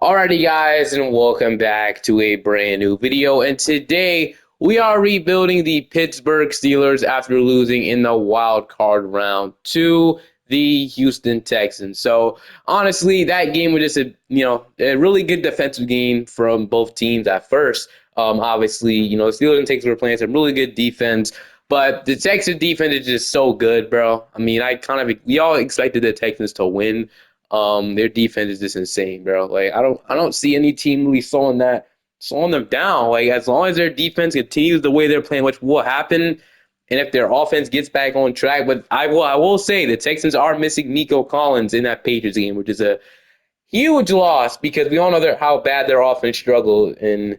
Alrighty, guys, and welcome back to a brand new video. And today we are rebuilding the Pittsburgh Steelers after losing in the wild card round to the Houston Texans. So honestly, that game was just a really good defensive game from both teams at first. Obviously, the Steelers and Texans were playing some really good defense. But the Texans defense is just so good, bro. I mean, we all expected the Texans to win. Their defense is just insane, bro. Like I don't see any team really slowing them down. Like as long as their defense continues the way they're playing, which will happen, and if their offense gets back on track. But I will say the Texans are missing Nico Collins in that Patriots game, which is a huge loss because we all know how bad their offense struggled. And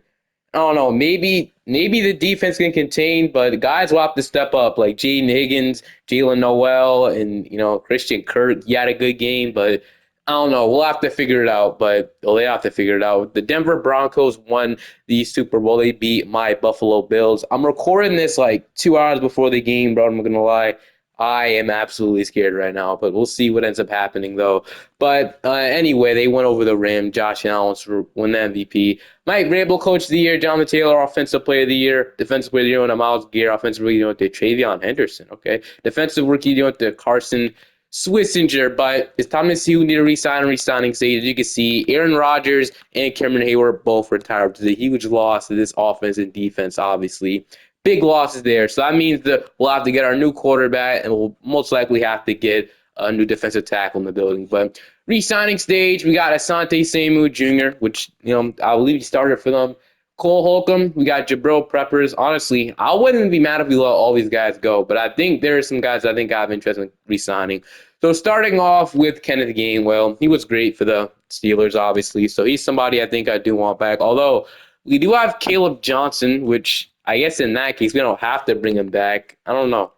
I don't know, maybe the defense can contain, but the guys will have to step up, like Jaden Higgins, Jalen Noel, and Christian Kirk. He had a good game, but I don't know. We'll have to figure it out. But they have to figure it out. The Denver Broncos won the Super Bowl. They beat my Buffalo Bills. I'm recording this like 2 hours before the game, bro. I'm not gonna lie. I am absolutely scared right now, but we'll see what ends up happening, though. But anyway, they went over the rim. Josh Allen won the MVP. Mike Vrabel, Coach of the Year. Jonathan Taylor, Offensive Player of the Year. Defensive Player of the Year went to Myles Garrett. Offensive Rookie went to Travion Henderson. Okay. Defensive Rookie went to Carson Swissinger. But it's time to see who need to resign and resigning stage. As you can see, Aaron Rodgers and Cameron Hayward both retired, which is a huge loss to this offense and defense, obviously. Big losses there. So that means that we'll have to get our new quarterback, and we'll most likely have to get a new defensive tackle in the building. But re-signing stage, we got Asante Samu Jr., which, I believe he started for them. Cole Holcomb, we got Jabril Peppers. Honestly, I wouldn't be mad if we let all these guys go, but I think there are some guys I think I have interest in re-signing. So starting off with Kenneth Gainwell, he was great for the Steelers, obviously. So he's somebody I think I do want back. Although we do have Caleb Johnson, which I guess in that case we don't have to bring him back. I don't know.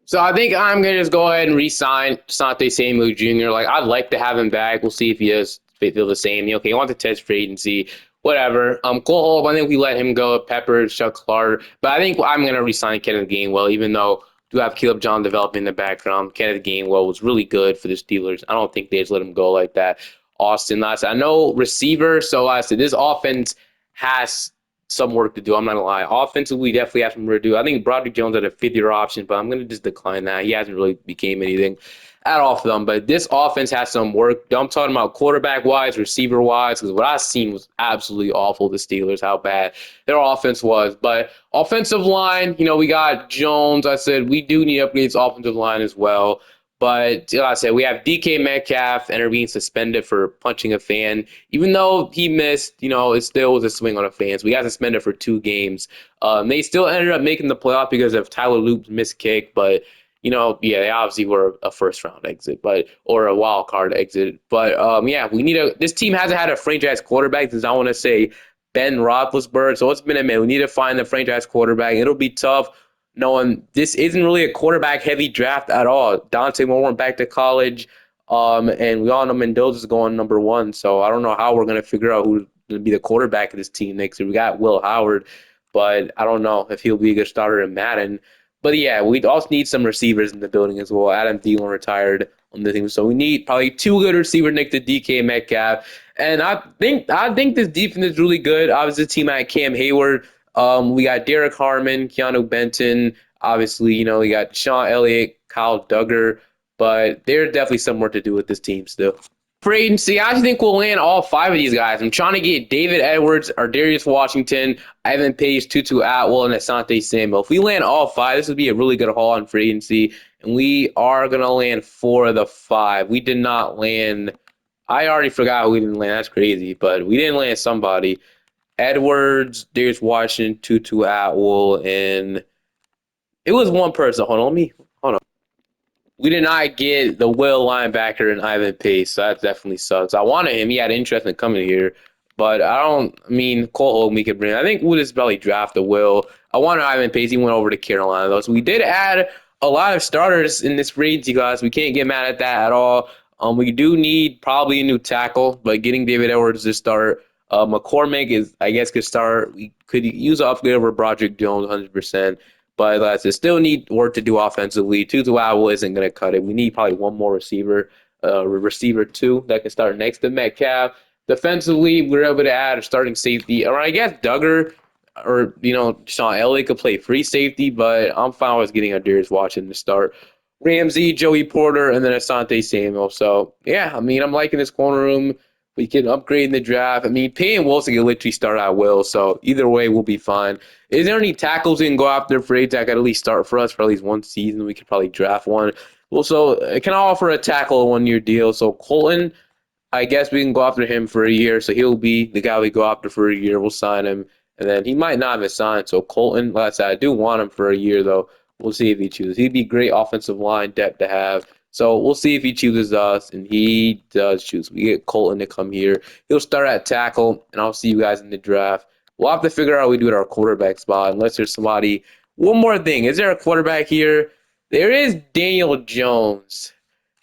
So I think I'm gonna just go ahead and re-sign Sante Samu Jr. Like I'd like to have him back. We'll see if he does feel the same. Okay, he wants to test free agency, whatever. Cole Holcomb, I think we let him go. Peppers, Chuck Clark, but I think I'm gonna re-sign Kenneth Gainwell, even though we do have Caleb John developing in the background. Kenneth Gainwell was really good for the Steelers. I don't think they just let him go like that. Austin, last I know receiver. So I said this offense has some work to do. I'm not gonna lie. Offensively, we definitely have some work to do. I think Broderick Jones had a fifth-year option, but I'm gonna just decline that. He hasn't really became anything at all for them. But this offense has some work. I'm talking about quarterback-wise, receiver-wise, because what I've seen was absolutely awful. The Steelers, how bad their offense was. But offensive line, we got Jones. I said we do need upgrades offensive line as well. But like I said, we have DK Metcalf and are being suspended for punching a fan. Even though he missed, it still was a swing on a fan. So we got suspended for 2 games. They still ended up making the playoff because of Tyler Loop's missed kick. But, yeah, they obviously were a first-round exit, or a wild card exit. But, yeah, this team hasn't had a franchise quarterback since I want to say Ben Roethlisberger. So it's been a minute. We need to find the franchise quarterback. It'll be tough knowing this isn't really a quarterback heavy draft at all. Dante Moore went back to college, and we all know Mendoza's going #1. So I don't know how we're going to figure out who's going to be the quarterback of this team next year. We got Will Howard, but I don't know if he'll be a good starter in Madden. But yeah, we also need some receivers in the building as well. Adam Thielen retired on the team, so we need probably 2 good receivers next to DK Metcalf. And I think this defense is really good. Obviously, the team had Cam Hayward. We got Derek Harmon, Keanu Benton. Obviously, we got Sean Elliott, Kyle Duggar, but there's definitely some work to do with this team still. For agency, I actually think we'll land all 5 of these guys. I'm trying to get David Edwards, Darius Washington, Ivan Pace, Tutu Atwell, and Asante Samuel. If we land all 5, this would be a really good haul on free agency, and we are going to land 4 of the 5. We did not land – I already forgot who we didn't land. That's crazy, but we didn't land somebody. Edwards, Darius Washington, Tutu Atwell, and it was one person. Hold on. We did not get the Will linebacker and Ivan Pace, so that definitely sucks. I wanted him. He had interest in coming here, but Cole Holcomb we could bring. I think we'll just probably draft the Will. I wanted Ivan Pace. He went over to Carolina, though. So we did add a lot of starters in this free agency class. We can't get mad at that at all. We do need probably a new tackle, but getting David Edwards to start. McCormick could start. We could use an upgrade over Broderick Jones 100%. But like I said, still need work to do offensively. Tutu Atwell isn't going to cut it. We need probably one more receiver, receiver 2 that can start next to Metcalf. Defensively, we were able to add a starting safety, or I guess Duggar or Sean Elliott could play free safety, but I'm fine with getting Darius Washington to start. Ramsey, Joey Porter, and then Asante Samuel. So yeah, I mean, I'm liking this corner room. We can upgrade in the draft. I mean, Payne Wilson can literally start at will, so either way, we'll be fine. Is there any tackles we can go after for that could at least start for us for at least one season? We could probably draft one. Also, can I offer a tackle a 1 year deal? So Colton, I guess we can go after him for a year. So he'll be the guy we go after for a year. We'll sign him. And then he might not have signed. So Colton, like I said, I do want him for a year, though. We'll see if he chooses. He'd be great offensive line depth to have. So we'll see if he chooses us. And he does choose. We get Colton to come here. He'll start at tackle. And I'll see you guys in the draft. We'll have to figure out what we do at our quarterback spot. Unless there's somebody. One more thing. Is there a quarterback here? There is Daniel Jones.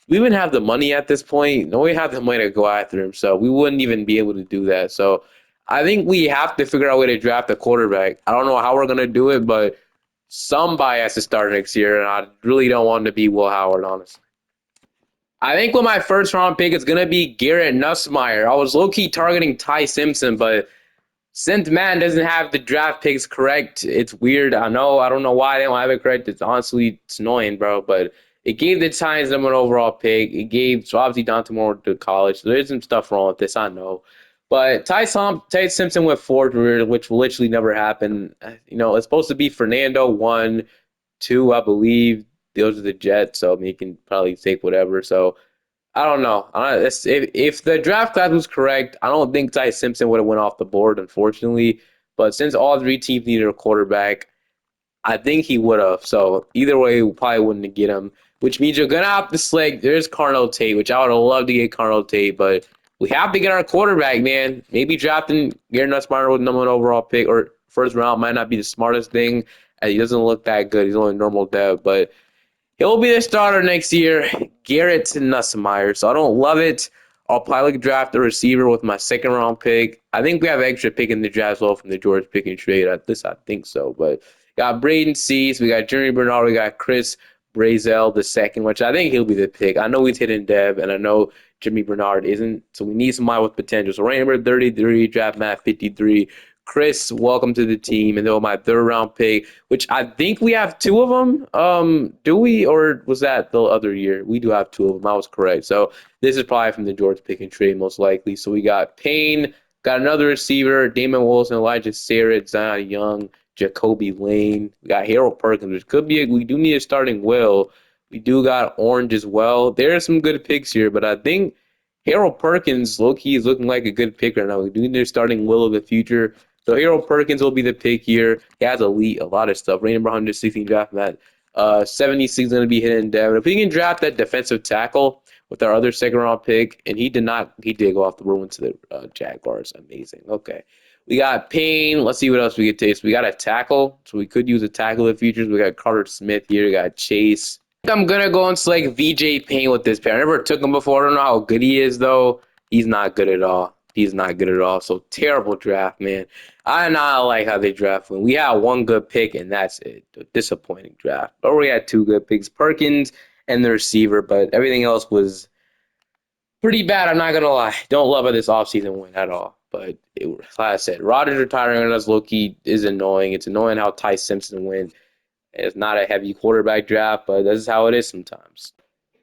We wouldn't have the money at this point. No, we have the money to go after him, so we wouldn't even be able to do that. So I think we have to figure out a way to draft a quarterback. I don't know how we're gonna do it, but somebody has to start next year, and I really don't want to be Will Howard, honestly. I think with my first round pick, it's gonna be Garrett Nussmeier. I was low key targeting Ty Simpson, but since Madden doesn't have the draft picks correct, it's weird. I know. I don't know why they don't have it correct. It's annoying, bro. But it gave the Titans them an overall pick. It gave so obviously Dante Moore to college. So there's some stuff wrong with this. I know. But Ty Simpson went fourth, which will literally never happen. It's supposed to be Fernando 1, 2, I believe. Those are the Jets, so I mean, you can probably take whatever. So I don't know. If the draft class was correct, I don't think Ty Simpson would have went off the board, unfortunately. But since all three teams needed a quarterback, I think he would have. So either way, we probably wouldn't get him. Which means you're gonna have to select. There's Carnell Tate, which I would have loved to get Carnell Tate, but we have to get our quarterback, man. Maybe drafting Garrett Nussmeier with number one overall pick or first round might not be the smartest thing, as he doesn't look that good. He's only normal dev, but he'll be the starter next year, Garrett Nussmeier. So I don't love it. I'll probably draft a receiver with my second round pick. I think we have extra pick in the draft as well from the George Pickens trade. At this, I think so. But got Braden Cease, we got Jeremy Bernard, we got Chris Brazel the second, which I think he'll be the pick. I know he's hitting Dev, and I know Jimmy Bernard isn't. So we need somebody with potential. So rank number 33, draft Matt 53. Chris, welcome to the team. And then my third round pick, which I think we have two of them. Do we, or was that the other year? We do have two of them. I was correct. So this is probably from the George Pickens trade, most likely. So we got Payne, got another receiver, Damon Wilson, Elijah Sarrett, Zion Young, Jacoby Lane. We got Harold Perkins, which could be we do need a starting will. We do got Orange as well. There are some good picks here, but I think Harold Perkins, low-key, is looking like a good pick right now. We do need a starting will of the future. So Harold Perkins will be the pick here. He has a lot of stuff. Rating number 116 draft that. 76 is going to be hitting Devin. If we can draft that defensive tackle with our other second round pick, and he did go off the board, went to the Jaguars. Amazing. Okay. We got Payne. Let's see what else we could take. So we got a tackle. So we could use a tackle in the futures. We got Carter Smith here. We got Chase. I'm going to go and select VJ Payne with this pair. I never took him before. I don't know how good he is, though. He's not good at all. He's not good at all. So terrible draft, man. I not like how they draft when we had one good pick and that's it. A disappointing draft. Or we had two good picks, Perkins and the receiver, but everything else was pretty bad. I'm not gonna lie. Don't love this offseason win at all. But like I said, Rodgers retiring on us low-key is annoying. It's annoying how Ty Simpson went. It's not a heavy quarterback draft, but this is how it is sometimes.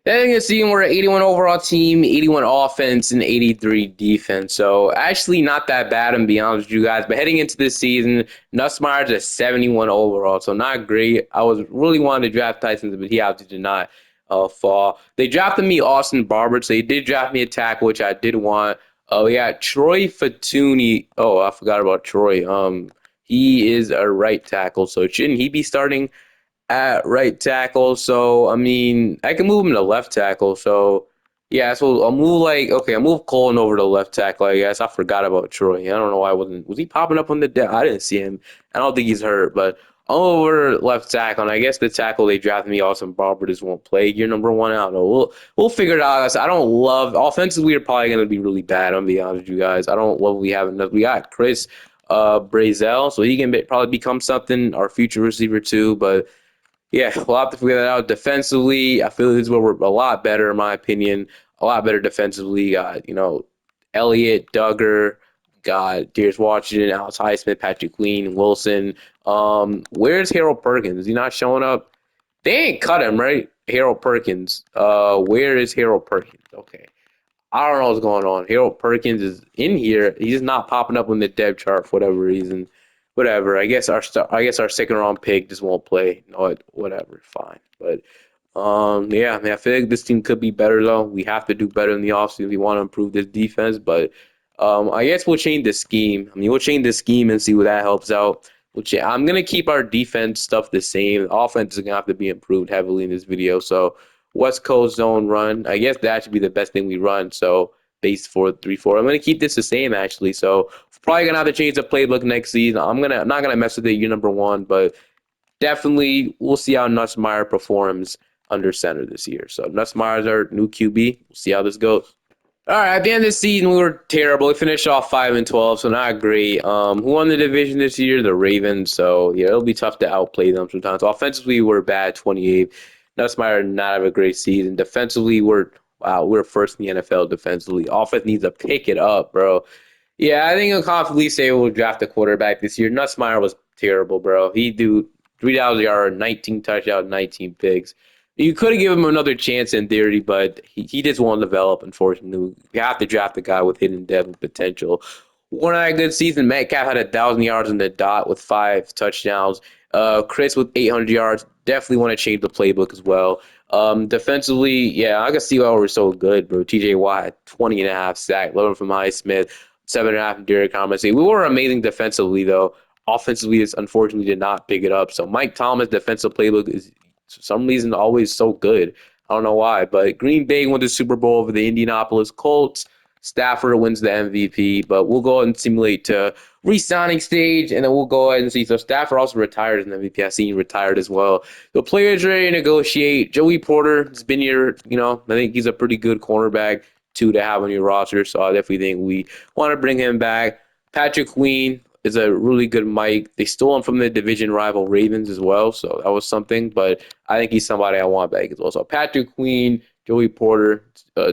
Then you see we're an 81 overall team, 81 offense, and 83 defense. So actually not that bad, to be honest with you guys. But heading into this season, Nussmeier's a 71 overall, so not great. I was really wanting to draft Tyson, but he obviously did not fall. They drafted me Austin Barber, so they did draft me a tackle, which I did want. We got Troy Fatuni. Oh, I forgot about Troy. He is a right tackle, so shouldn't he be starting at right tackle? So I mean, I can move him to left tackle. So yeah, so I'll move Colin over to left tackle. I guess I forgot about Troy. I don't know why was he popping up on the deck? I didn't see him. I don't think he's hurt, but I'm over left tackle, and I guess the tackle they drafted me, Austin Barber, just won't play. Year number one, I don't know. We'll figure it out. I don't love offensively. We're probably gonna be really bad. I'm gonna be honest with you guys. I don't love we have enough. We got Chris Brazel, so he can probably become something, our future receiver too, but. Yeah, we'll have to figure that out. Defensively, I feel this is where we're a lot better, in my opinion. A lot better defensively. Elliott, Duggar, got Darius Washington, Alex Highsmith, Patrick Queen, Wilson. Where's Harold Perkins? Is he not showing up? They ain't cut him, right? Harold Perkins. Where is Harold Perkins? Okay. I don't know what's going on. Harold Perkins is in here. He's not popping up on the depth chart for whatever reason. Whatever. I guess our second round pick just won't play. No, whatever. Fine. But yeah, I mean, I feel like this team could be better though. We have to do better in the offseason if we want to improve this defense. But I guess we'll change the scheme. I mean, we'll change the scheme and see what that helps out. I'm gonna keep our defense stuff the same. The offense is gonna have to be improved heavily in this video. So West Coast zone run. I guess that should be the best thing we run. So base 4-3-4. I'm gonna keep this the same actually. So probably gonna have to change the playbook next season. I'm not gonna mess with it year number one, but definitely we'll see how Nussmeier performs under center this year. So Nussmeier's our new QB. We'll see how this goes. All right, at the end of the season, we were terrible. We finished off 5-12, so not great. Who won the division this year? The Ravens. So yeah, it'll be tough to outplay them sometimes. Offensively, we're bad, 28. Nussmeier did not have a great season. Defensively, we're first in the NFL defensively. Offense needs to pick it up, bro. Yeah, I think I'll confidently say we'll draft a quarterback this year. Nussmeier was terrible, bro. He do 3,000 yards, 19 touchdowns, 19 picks. You could have given him another chance in theory, but he just won't develop, unfortunately. You have to draft a guy with hidden depth and potential. One of that good season, Metcalf had 1,000 yards in the dot with 5 touchdowns. Chris with 800 yards. Definitely want to change the playbook as well. Defensively, yeah, I can see why we're so good, bro. TJ Watt had 20 and a half sack, 11 from Highsmith, 7.5 from Derek Thomas. We were amazing defensively, though. Offensively, this unfortunately did not pick it up. So Mike Thomas' defensive playbook is for some reason always so good. I don't know why, but Green Bay won the Super Bowl over the Indianapolis Colts. Stafford wins the MVP, but we'll go ahead and simulate to re-signing stage, and then we'll go ahead and see. So Stafford also retired as an MVP. I seen he retired as well. The players ready to negotiate. Joey Porter has been here. I think he's a pretty good cornerback to have on your roster. So I definitely think we want to bring him back. Patrick Queen is a really good mic. They stole him from the division rival Ravens as well, so that was something. But I think he's somebody I want back as well. So Patrick Queen, Joey Porter,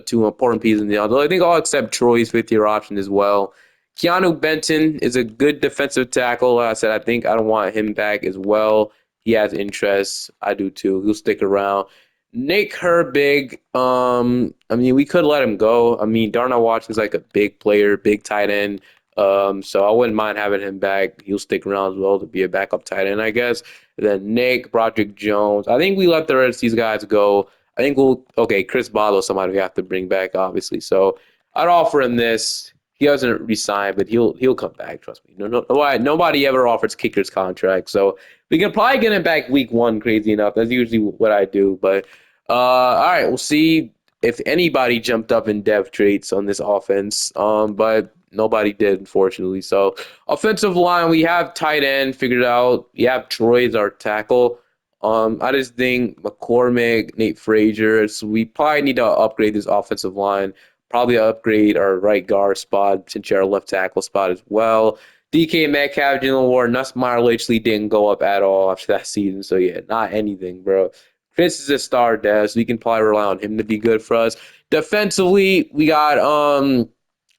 two important pieces in the other. I think I'll accept Troy's fifth-year option as well. Keanu Benton is a good defensive tackle. Like I said, I think I don't want him back as well. He has interest. I do too. He'll stick around. Nick Herbig, I mean, we could let him go. I mean, Darnell Watson's like a big player, big tight end. So I wouldn't mind having him back. He'll stick around as well to be a backup tight end, I guess. And then Nick, Broderick Jones. I think we let the rest of these guys go. I think Chris Bottle is somebody we have to bring back, obviously. So I'd offer him this. He doesn't resign, but he'll come back. Trust me. Nobody ever offers kickers contract, so we can probably get him back week one. Crazy enough, that's usually what I do. But all right, we'll see if anybody jumped up in depth traits on this offense. But nobody did, unfortunately. So offensive line, we have tight end figured out. We have Troy as our tackle. I just think McCormick, Nate Frazier. So we probably need to upgrade this offensive line. Probably upgrade our right guard spot, since our left tackle spot as well. DK Metcalf, Jalen Ward, Nussmeier literally didn't go up at all after that season. So yeah, not anything, bro. Chris is a star, Des. We can probably rely on him to be good for us. Defensively, we got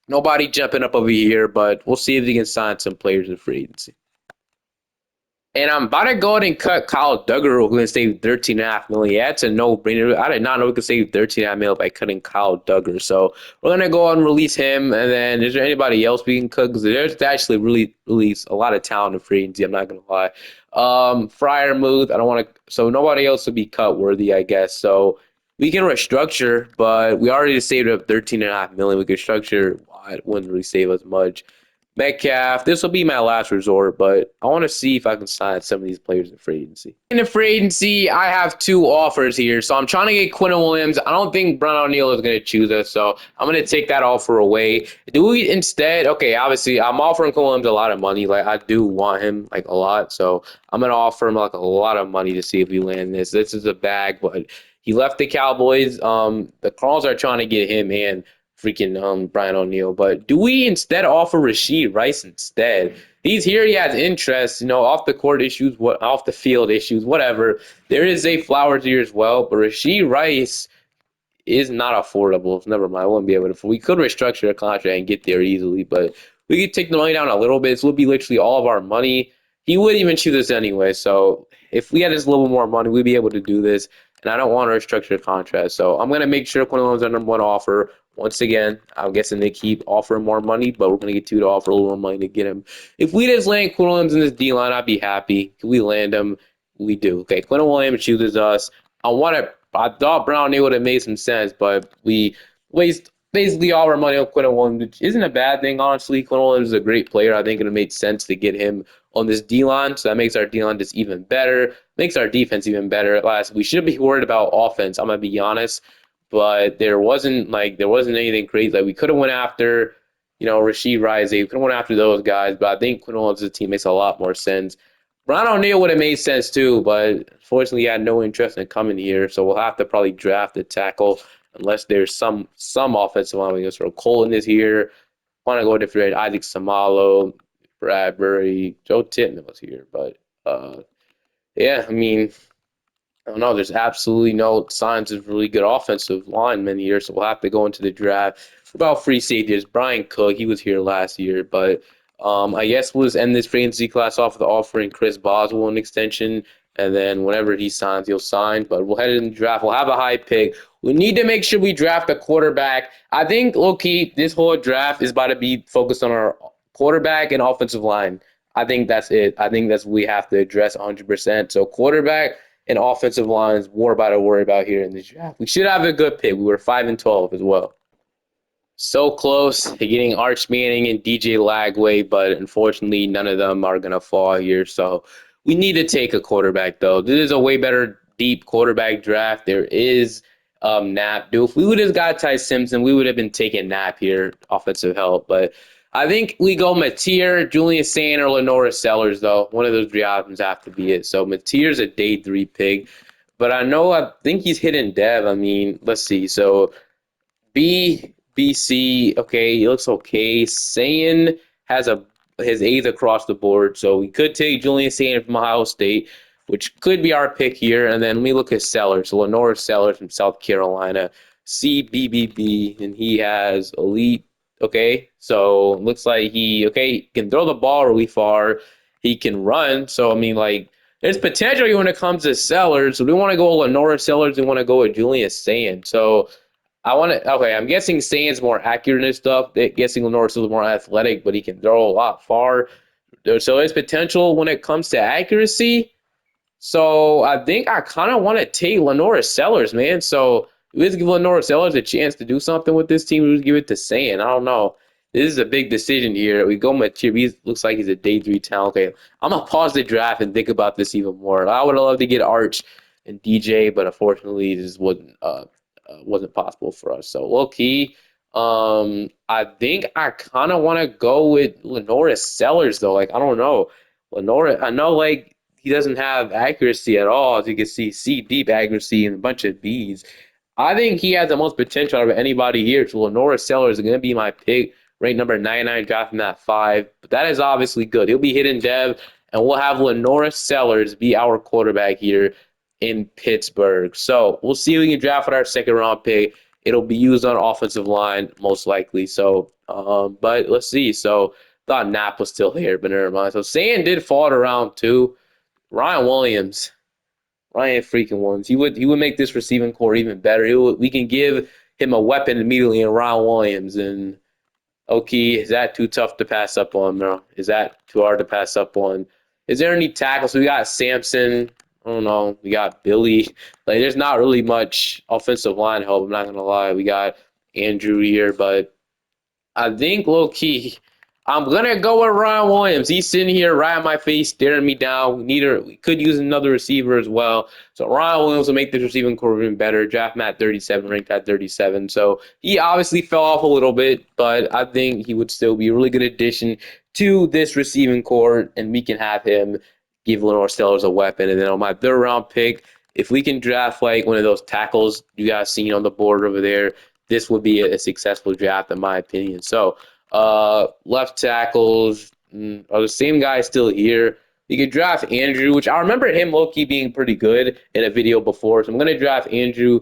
nobody jumping up over here, but we'll see if we can sign some players in free agency. And I'm about to go ahead and cut Kyle Duggar. We're going to save $13.5 million. Yeah, it's a no-brainer. I did not know we could save $13.5 million by cutting Kyle Duggar. So we're going to go ahead and release him. And then is there anybody else we can cut? Because there's actually really a lot of talent in free agency. I'm not going to lie. Freiermuth, I don't want to. So nobody else would be cut worthy, I guess. So we can restructure, but we already saved up $13.5 million. We could structure. It wouldn't really save us much. Metcalf, this will be my last resort, but I want to see if I can sign some of these players in free agency. In the free agency, I have 2 offers here. So I'm trying to get Quinn Williams. I don't think Brian O'Neill is going to choose us, so I'm going to take that offer away. Do we instead, okay, obviously, I'm offering Quinn Williams a lot of money. Like, I do want him, like, a lot. So I'm going to offer him, like, a lot of money to see if we land this. This is a bag, but he left the Cowboys. The Cardinals are trying to get him and freaking Brian O'Neill. But do we instead offer Rashee Rice instead? He has interest, off the court issues, off the field issues, whatever. There is a Flowers here as well, but Rashee Rice, is not affordable. Never mind, I wouldn't be able to. We could restructure a contract and get there easily, but we could take the money down a little bit. This would be literally all of our money. He wouldn't even choose us anyway. So if we had just a little more money, we'd be able to do this. And I don't want to restructure the contract. So I'm gonna make sure Quinn Williams is our number one offer. Once again, I'm guessing they keep offering more money, but we're gonna get two to offer a little more money to get him. If we just land Quinn Williams in this D line, I'd be happy. Can we land him? We do. Okay, Quinn Williams chooses us. I thought Brown knew would have made some sense, but we waste basically all our money on Quinn Williams, which isn't a bad thing, honestly. Quinn Williams is a great player. I think it would make sense to get him on this D-line, so that makes our D-line just even better, makes our defense even better. At last, we should be worried about offense, I'm going to be honest, but there wasn't anything crazy. Like, we could have went after, Rashid Rice, we could have went after those guys, but I think Quinn Williams' team makes a lot more sense. Ron O'Neal would have made sense too, but unfortunately, he had no interest in coming here. So we'll have to probably draft a tackle unless there's some offensive line. We can throw Colin is here. Want to go different? Isaac Samalo, Bradbury, Joe Tittman was here, but yeah, I mean, I don't know. There's absolutely no signs of really good offensive linemen here, so we'll have to go into the draft. About free safeties, Brian Cook, he was here last year, but I guess we'll just end this free agency class off with offering Chris Boswell an extension, and then whenever he signs, he'll sign. But we'll head in the draft. We'll have a high pick. We need to make sure we draft a quarterback. I think, low-key, this whole draft is about to be focused on our quarterback and offensive line. I think that's it. I think that's what we have to address 100%. So quarterback and offensive lines more about to worry about here in this draft. We should have a good pick. We were 5-12 as well. So close to getting Arch Manning and DJ Lagway, but unfortunately, none of them are going to fall here. So we need to take a quarterback, though. This is a way better deep quarterback draft. There is Knapp. Dude, if we would have got Ty Simpson, we would have been taking Knapp here, offensive help. But I think we go Mateer, Julian Sand, or Lenora Sellers, though. One of those three options have to be it. So Mateer's a day 3 pick. But I think he's hitting dev. I mean, let's see. So BC, okay, he looks okay. Sayin has his A's across the board, so we could take Julian Sayin from Ohio State, which could be our pick here. And then let me look at Sellers. So Lenore Sellers from South Carolina, CBBB, and he has elite. Okay, so looks like he can throw the ball really far. He can run. So I mean, like, there's potential when it comes to Sellers. So we want to go with Lenora Sellers. We want to go with Julian Sayin. So okay, I'm guessing Sain's more accurate and stuff. Guessing Lenore's is more athletic, but he can throw a lot far. So his potential when it comes to accuracy. So I think I kind of want to take Lenora Sellers, man. So we just give Lenora Sellers a chance to do something with this team. We just give it to Sain. I don't know. This is a big decision here. We go Mateer. He looks like he's a day 3 talent. Okay, I'm going to pause the draft and think about this even more. I would have loved to get Arch and DJ, but unfortunately, this wasn't possible for us. So low key, I think I kind of want to go with Lenora Sellers though. Like I don't know, Lenora. I know like he doesn't have accuracy at all, as you can see, C deep accuracy and a bunch of B's. I think he has the most potential out of anybody here. So Lenora Sellers is going to be my pick, ranked number 99, drafting that 5. But that is obviously good. He'll be hitting dev, and we'll have Lenora Sellers be our quarterback here in Pittsburgh. So we'll see if we can draft with our second round pick. It'll be used on offensive line, most likely. So, but let's see. So thought Knapp was still here, but never mind. So Sand did fall to round 2. Ryan Williams. Ryan freaking Williams. He would make this receiving core even better. We can give him a weapon immediately in Ryan Williams. And okay, is that too tough to pass up on, bro? Is that too hard to pass up on? Is there any tackles? We got Sampson. I don't know. We got Billy. Like, there's not really much offensive line help. I'm not gonna lie. We got Andrew here, but I think low key, I'm gonna go with Ryan Williams. He's sitting here right in my face, staring me down. We could use another receiver as well. So Ryan Williams will make this receiving core even better. Draft Matt 37, ranked at 37. So he obviously fell off a little bit, but I think he would still be a really good addition to this receiving core, and we can have him give Lenore Sellers a weapon. And then on my third round pick, if we can draft like one of those tackles you guys seen on the board over there, this would be a successful draft in my opinion. So left tackles are the same guy still here. You could draft Andrew, which I remember him low-key being pretty good in a video before. So I'm going to draft Andrew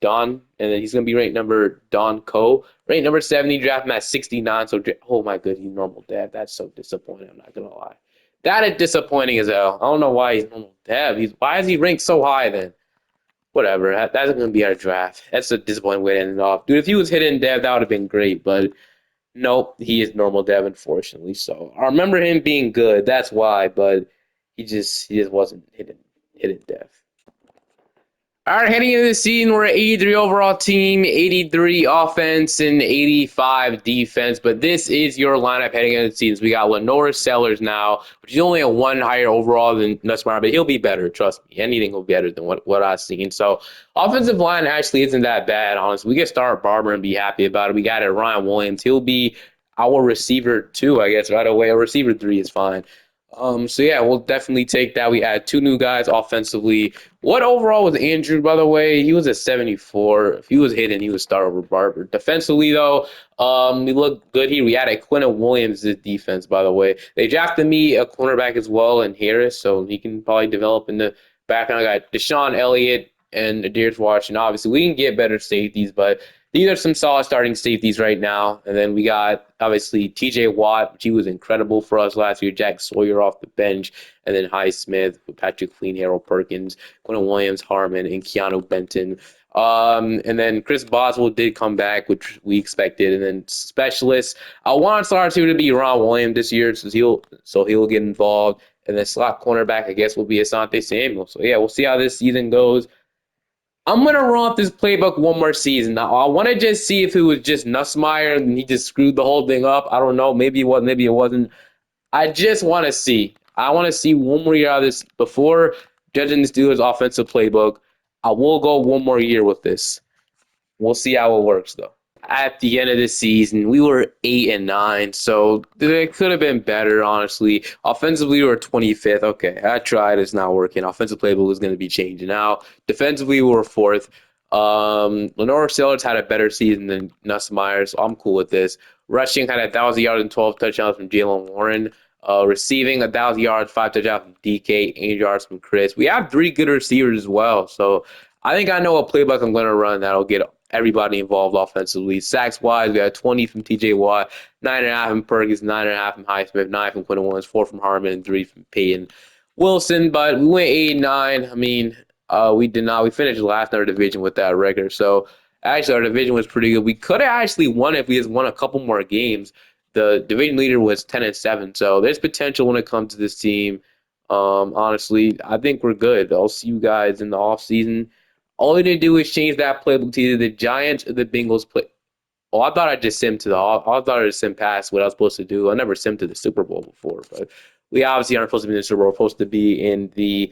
Don, and then he's going to be ranked number Don Co. Ranked number 70, draft him at 69. So, oh my good, he's normal dev. That's so disappointing. I'm not going to lie. That is disappointing as hell. I don't know why he's normal dev. Why is he ranked so high then? Whatever. That's going to be our draft. That's a disappointing way to end it off. Dude, if he was hidden dev, that would have been great, but nope, he is normal dev, unfortunately. So I remember him being good. That's why, but he just wasn't hidden dev. All right, heading into the season, we're an 83 overall team, 83 offense, and 85 defense. But this is your lineup heading into the season. We got Lenore Sellers now, which is only a one higher overall than Nussmeyer, but he'll be better. Trust me, anything will be better than what I've seen. So offensive line actually isn't that bad, honestly. We can start Barber and be happy about it. We got it, Ryan Williams. He'll be our receiver 2, I guess, right away. A receiver 3 is fine. So yeah, we'll definitely take that. We add 2 new guys offensively. What overall was Andrew, by the way? He was at 74. If he was hidden, he would start over Barber. Defensively, though, we look good here. We added Quinton Williams to defense, by the way. They drafted me a cornerback as well in Harris, so he can probably develop in the background. I got Deshaun Elliott and Adir's Washington. Obviously, we can get better safeties, but these are some solid starting safeties right now. And then we got, obviously, TJ Watt, which he was incredible for us last year. Jack Sawyer off the bench. And then Highsmith, Patrick Clean, Harold Perkins, Quinton Williams, Harmon, and Keanu Benton. And then Chris Boswell did come back, which we expected. And then specialists, I want Star 2 to be Ron Williams this year, so he'll get involved. And then slot cornerback, I guess, will be Asante Samuel. So, yeah, we'll see how this season goes. I'm going to run off this playbook one more season. Now, I want to just see if it was just Nussmeyer and he just screwed the whole thing up. I don't know. Maybe it was, maybe it wasn't. I just want to see. I want to see one more year out of this before judging the Steelers' offensive playbook. I will go one more year with this. We'll see how it works, though. At the end of the season, we were 8-9, so it could have been better, honestly. Offensively, we were 25th. Okay, I tried. It's not working. Offensive playbook is going to be changing now. Defensively, we were 4th. Lenore Sellers had a better season than Nussmeyer, so I'm cool with this. Rushing had 1,000 yards and 12 touchdowns from Jalen Warren. Receiving 1,000 yards, 5 touchdowns from DK, 8 yards from Chris. We have 3 good receivers as well, so I think I know a playbook I'm going to run that'll get everybody involved offensively. Sacks wise, we had 20 from TJ Watt, 9.5 from Perkins, 9.5 from Highsmith, 9 from Quinton Williams, 4 from Harmon, and 3 from Peyton Wilson. But we went 8-9. I mean, we did not. We finished last in our division with that record. So actually, our division was pretty good. We could have actually won if we just won a couple more games. The division leader was 10-7. So there's potential when it comes to this team. Honestly, I think we're good. I'll see you guys in the offseason. All we need to do is change that playbook to either the Giants or the Bengals play. Oh, I thought I just simmed to I thought I just simmed past what I was supposed to do. I never simmed to the Super Bowl before, but we obviously aren't supposed to be in the Super Bowl. We're supposed to be in the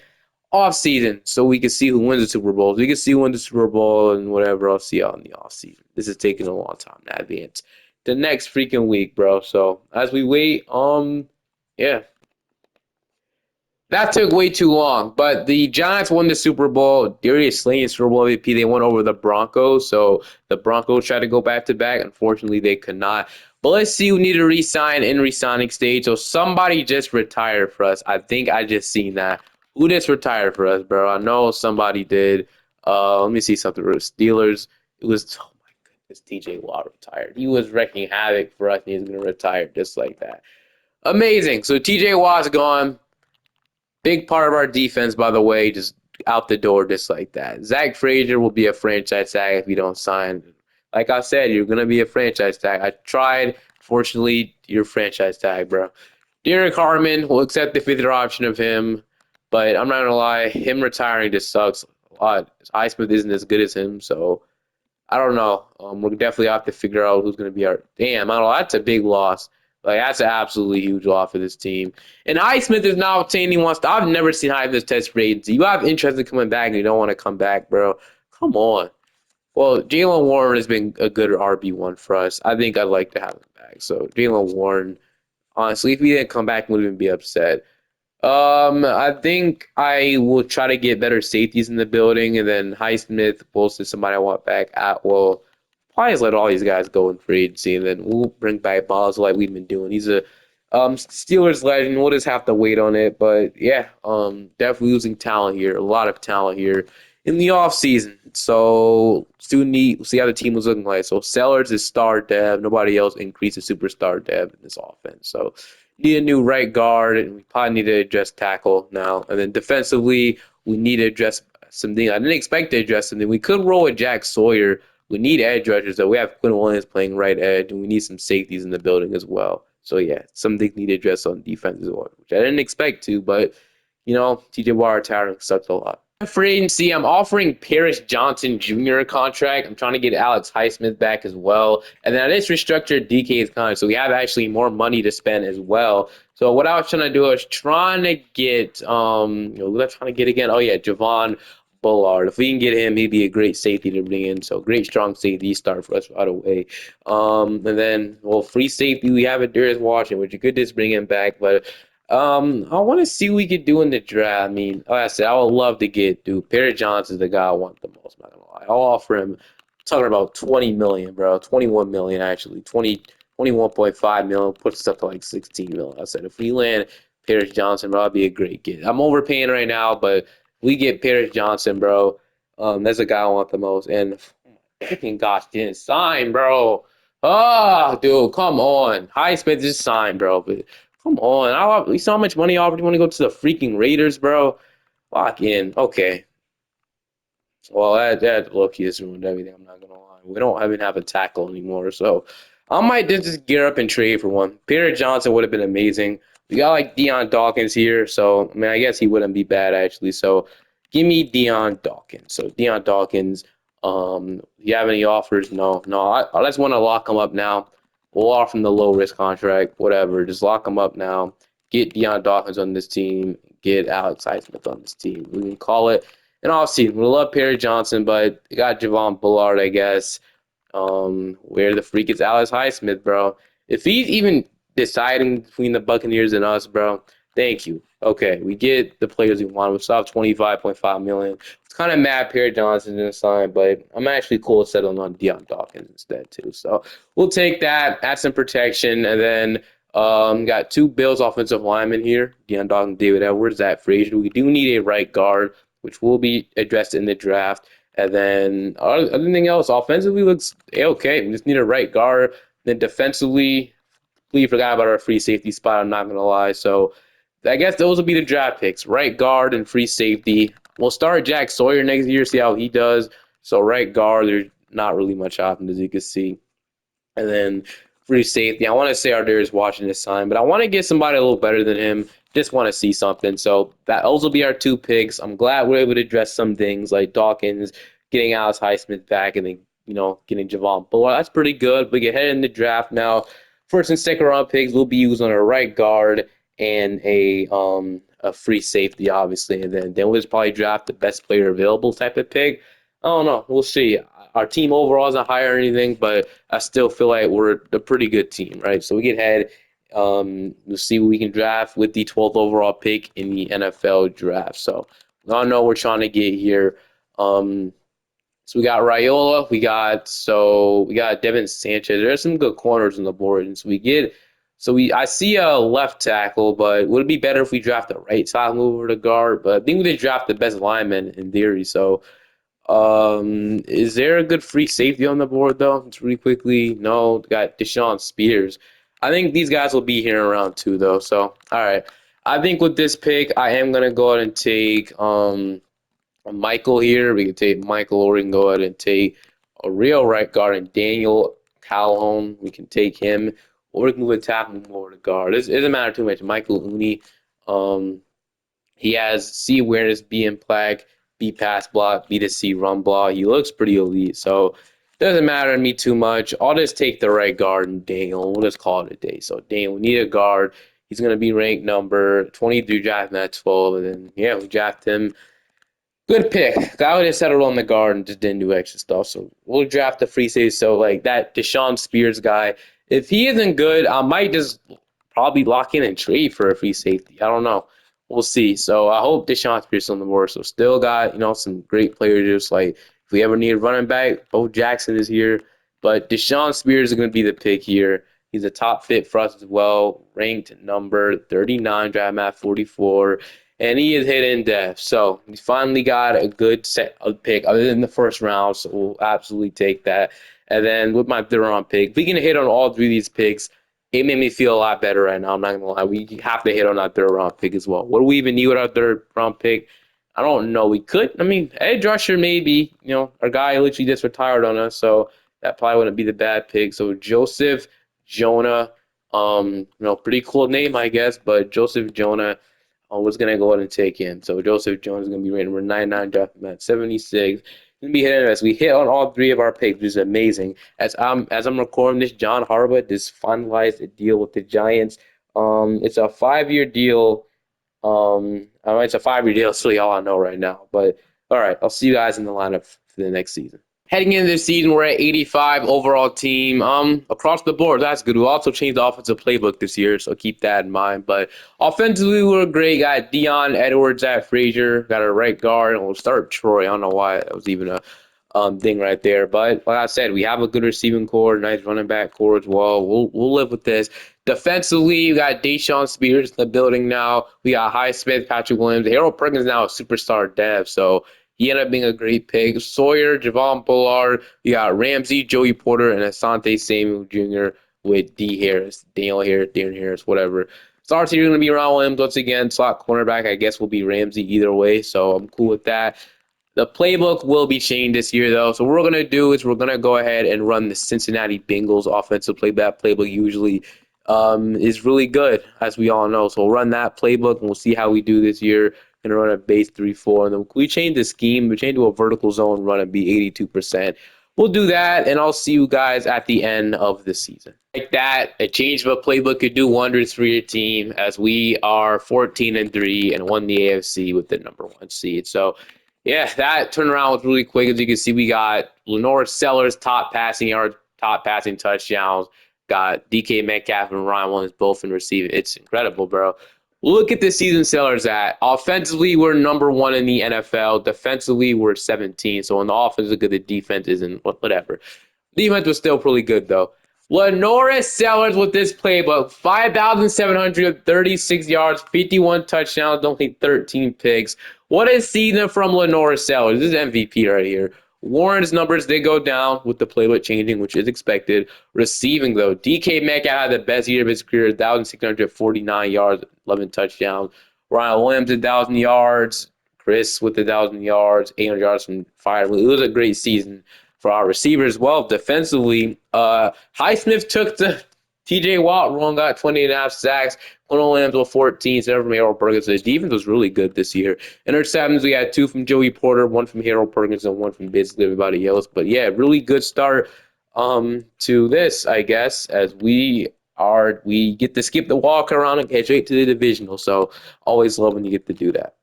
off-season so we can see who wins the Super Bowl. We can see who wins the Super Bowl and whatever. I'll see y'all in the off-season. This is taking a long time to advance. The next freaking week, bro. So as we wait, yeah. That took way too long, but the Giants won the Super Bowl. Darius Slayton, Super Bowl MVP. They went over the Broncos, so the Broncos tried to go back to back. Unfortunately, they could not. But let's see who need to resign in resigning stage. So somebody just retired for us. I think I just seen that. Who just retired for us, bro? I know somebody did. Let me see something. Steelers. It was, oh my goodness, TJ Watt retired. He was wrecking havoc for us, and he's going to retire just like that. Amazing. So TJ Watt's gone. Big part of our defense, by the way, just out the door just like that. Zach Frazier will be a franchise tag if you don't sign. Like I said, you're going to be a franchise tag. I tried. Fortunately, you're a franchise tag, bro. Derek Harmon will accept the 5th-year option of him, but I'm not going to lie. Him retiring just sucks a lot. Highsmith isn't as good as him, so I don't know. We'll definitely have to figure out who's going to be our – damn, I don't know. That's a big loss. Like, that's an absolutely huge loss for this team. And Highsmith is now saying he wants to. I've never seen Highsmith test for agency. You have interest in coming back and you don't want to come back, bro. Come on. Well, Jalen Warren has been a good RB1 for us. I think I'd like to have him back. So, Jalen Warren, honestly, if he didn't come back, I wouldn't be upset. I think I will try to get better safeties in the building, and then Highsmith, Wilson, somebody I want back at, well, probably just let all these guys go in free agency, and then we'll bring back Boswell like we've been doing. He's a Steelers legend. We'll just have to wait on it. But, yeah, definitely losing talent here, a lot of talent here in the offseason. So still need see how the team was looking like. So Sellers is star dev. Nobody else increases superstar dev in this offense. So need a new right guard, and we probably need to address tackle now. And then defensively, we need to address something. I didn't expect to address something. We could roll with Jack Sawyer. We need edge rushers, though. We have Quinn Williams playing right edge, and we need some safeties in the building as well. So yeah, something need to address on defense as well, which I didn't expect to, but TJ Watt retiring sucks a lot. Free agency, I'm offering Paris Johnson Jr. a contract. I'm trying to get Alex Highsmith back as well. And then I just restructured DK's contract. So we have actually more money to spend as well. So what I was trying to do, I was trying to get, what was I trying to get again? Oh, yeah, Javon Bullard. If we can get him, he'd be a great safety to bring in. So great, strong safety start for us right away. And then, free safety, we have it. Darius Washington, which you could just bring him back. But I want to see what we could do in the draft. I mean, like I said, I would love to get, dude. Perry Johnson's the guy I want the most. I'm not gonna lie. I'll offer him. Talking about 20 million, bro. 21 million actually. 21.5 million puts us up to like 16 million. I said if we land Paris Johnson, bro, that'd be a great get. I'm overpaying right now, but if we get Paris Johnson, bro, that's the guy I want the most. And freaking gosh, didn't sign, bro. Oh, dude, come on. Highsmith just signed, bro. But come on. You saw how much money I offered. You want to go to the freaking Raiders, bro? Lock in. Okay. Well, that low-key just ruined everything. I'm not gonna lie. We don't even have a tackle anymore, so I might just gear up and trade for one. Peter Johnson would have been amazing. We got like Deion Dawkins here, so I mean, I guess he wouldn't be bad actually. So give me Deion Dawkins. So Deion Dawkins. You have any offers? No. I just want to lock him up now. We'll offer him the low risk contract, whatever. Just lock him up now. Get Deion Dawkins on this team. Get Alex Highsmith on this team. We can call it. And obviously, we love Perry Johnson, but you got Javon Bullard, I guess. Where the freak is Alex Highsmith, bro? If he's even deciding between the Buccaneers and us, bro, thank you. Okay, we get the players we want. We still have 25.5 million. It's kind of mad Perry Johnson didn't sign, but I'm actually cool settling on Deion Dawkins instead too. So we'll take that, add some protection, and then got two Bills offensive linemen here, Deion Dawkins, David Edwards, Zach Frazier. We do need a right guard, which will be addressed in the draft. And then everything else offensively looks okay. We just need a right guard. Then defensively, we forgot about our free safety spot. I'm not gonna lie. So I guess those will be the draft picks: right guard and free safety. We'll start Jack Sawyer next year, see how he does. So right guard, there's not really much options as you can see. And then free safety, I want to say Ardarius Washington this time, but I want to get somebody a little better than him. Just want to see something. So those will be our two picks. I'm glad we're able to address some things like Dawkins, getting Alex Highsmith back, and then getting Javon Bullard. That's pretty good. We get headed in the draft now. First and second round picks will be used on a right guard and a free safety, obviously, and then we'll just probably draft the best player available type of pick. I don't know. We'll see. Our team overall isn't high or anything, but I still feel like we're a pretty good team, right? So we get ahead. We'll see what we can draft with the 12th overall pick in the NFL draft. So I don't know what we're trying to get here. So we got Raiola, we got Devin Sanchez. There's some good corners on the board, and I see a left tackle, but would it be better if we draft the right tackle over the guard? But I think we did draft the best lineman in theory. So is there a good free safety on the board though? It's really quickly. No, got Deshaun Spears. I think these guys will be here in round 2 though. So all right. I think with this pick, I am gonna go ahead and take Michael here. We can take Michael, or we can go ahead and take a real right guard and Daniel Calhoun. We can take him, or we can move a tackle over to guard. It doesn't matter too much. Michael Uni, he has C awareness, B in plaque, B pass block, B to C run block. He looks pretty elite, so it doesn't matter to me too much. I'll just take the right guard and Daniel. We'll just call it a day. So Daniel, we need a guard. He's going to be ranked number 23, draft him at 12, and then yeah, we draft him. Good pick. I would have settled on the guard and just didn't do extra stuff. So we'll draft the free safety. So like that Deshaun Spears guy, if he isn't good, I might just probably lock in and trade for a free safety. I don't know. We'll see. So I hope Deshaun Spears is on the board. So still got some great players. Just like if we ever need a running back, Bo Jackson is here. But Deshaun Spears is going to be the pick here. He's a top fit for us as well. Ranked number 39, draft at 44. and he is hitting death. So we finally got a good set of pick other than the first round, so we'll absolutely take that. And then with my third round pick, if we can hit on all three of these picks, it made me feel a lot better right now. I'm not gonna lie. We have to hit on our third round pick as well. What do we even need with our third round pick? I don't know. We could. I mean, edge rusher maybe. Our guy literally just retired on us, so that probably wouldn't be the bad pick. So Joseph Jonah, pretty cool name, I guess, but Joseph Jonah was gonna go ahead and take him. So Joseph Jonah is gonna be rated number 99, drafted at 76. Gonna be hitting us. We hit on all three of our picks, which is amazing. As I'm recording this, John Harbaugh just finalized a deal with the Giants. It's a 5-year deal. It's a 5-year deal. That's really all I know right now. But all right, I'll see you guys in the lineup for the next season. Heading into this season, we're at 85 overall team. Across the board, that's good. We also changed the offensive playbook this year, so keep that in mind. But offensively, we're great. Got Dion Edwards at Frazier. Got a right guard, and we'll start Troy. I don't know why that was even a thing right there. But like I said, we have a good receiving core, nice running back core as well. We'll live with this. Defensively, we got Deshaun Spears in the building now. We got Highsmith, Patrick Williams. Harold Perkins now a superstar dev, so he ended up being a great pick. Sawyer, Javon Bullard. We got Ramsey, Joey Porter, and Asante Samuel Jr. with D. Harris, Darren Harris, whatever. Starts here going to be Ron Williams once again. Slot cornerback, I guess, will be Ramsey either way, so I'm cool with that. The playbook will be changed this year, though. So what we're going to do is we're going to go ahead and run the Cincinnati Bengals offensive playbook. That playbook usually is really good, as we all know. So we'll run that playbook, and we'll see how we do this year. Going to run a base 3-4. And then we change the scheme. We change to a vertical zone run and be 82%. We'll do that, and I'll see you guys at the end of the season. Like that, a change of a playbook could do wonders for your team, as we are 14-3 and won the AFC with the number 1 seed. So yeah, that turnaround was really quick. As you can see, we got Lenore Sellers, top passing yards, top passing touchdowns. Got DK Metcalf and Ryan Williams both in receiving. It's incredible, bro. Look at the season Sellers at. Offensively, we're number 1 in the NFL. Defensively, we're 17. So on the offense, look at the defense isn't whatever. Defense was still pretty good, though. Lenore Sellers with this playbook, 5,736 yards, 51 touchdowns, only 13 picks. What a season from Lenore Sellers. This is MVP right here. Warren's numbers did go down with the playbook changing, which is expected. Receiving, though, DK Metcalf had the best year of his career, 1,649 yards, 11 touchdowns. Ryan Williams, 1,000 yards. Chris with 1,000 yards, 800 yards from fire. It was a great season for our receivers. Well, defensively, Highsmith took the TJ Watt wrong, got 20.5 sacks. Quinn Williams with 14, 7 from Harold Perkins. The defense was really good this year. Interceptions, we had 2 from Joey Porter, 1 from Harold Perkins, and 1 from basically everybody else. But yeah, really good start to this, I guess, as we get to skip the walk around and get straight to the divisional. So always love when you get to do that.